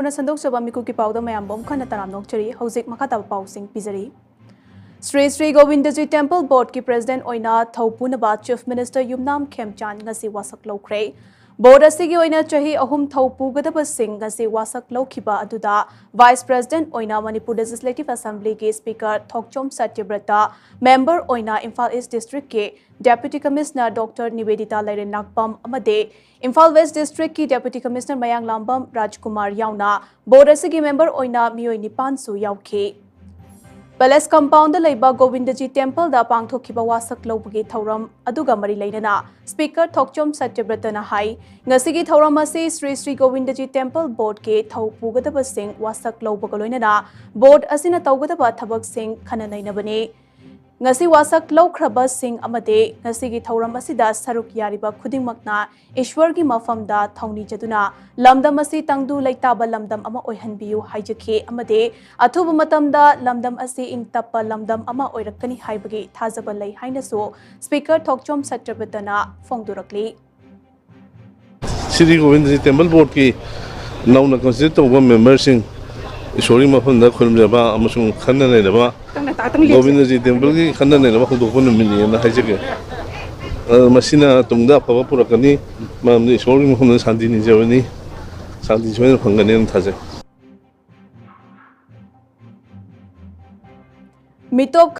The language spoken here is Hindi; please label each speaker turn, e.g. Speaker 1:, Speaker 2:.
Speaker 1: संदोक्चब मिकुपकी पाउद मयाम खन तराम नोक्चरी हौजिक मखाताब पाउसिंग पिजरी श्री श्री गोविंदजी टेम्पल बोर्ड की प्रेसिडेंट ओइना थौपुनबा chief minister Yumnam Khemchand ngasi wasak लौख्रे बोर्ड असिगी ओइना चही अहुम थौपुगदब सिंह ngasi wasak लौखिबा अदुदा वाइस प्रेसिडेंट ओइना मणिपुर लेजिस्लेटिव असेंबली के स्पीकर थोकचोम सत्यव्रता मेंबर ओइना इम्फाल ईस्ट डिस्ट्रिक्ट के deputy commissioner doctor Nivedita Lairenakpam अमदे इम्फाल वेस्ट डिस्ट्रिक्ट की डेप्यूटी कमिश्नर मयांग लांबम राजकुमार याउना बोर्ड असिगी मेंबर ओइना मियोय निपानसु याउखी पैलेस कंपाउंड लेबा गोविंदजी टेम्पल दा पांगथोखिबा वासक लौबगी थौरम अदुगा मरी लेनना स्पीकर थोकचोम सत्यव्रतना हाई ngasiगी थौरम असी श्री श्री गोविंदजी टेम्पल बोर्ड के थौ पुगदब सिंह वासक लौबग लोइनना बोर्ड असिना तौगदब थबक सिंह खननैनबने ngasi wasak लौख्रबा सिंह अमदे ngasiगी थौरम असिदा सरुक यारिबा खुदिंगमकना ईश्वर की मफम दा थौनी जदुना लमदम असी तंगदु लैताबा लमदम अमा ओइहनबियु हाइजखे अमदे अथुब मतमदा लमदम असी इंतप लमदम अमा ओइरकनी हाइबगी थाजबा लै हाइनसो speaker Thokchom सत्यव्रतना फोंगदुरकली
Speaker 2: Shri Govindaji temple board की नौना कंस्टिट्यूट तौबा मेंबर सिंह ईश्वरी मफम दा खुलमजबा अमसुंग खन्ननैनबा गोविंदजी टेम्पल की खन्ननैनबा खुदोकपन मिलियना हाइजगे मसिना तुंगदा अफबा पुरकनी मामदि ईश्वरी मफम दा शांति निजबनी शांति सोयन फंगने थाजे
Speaker 1: मितोप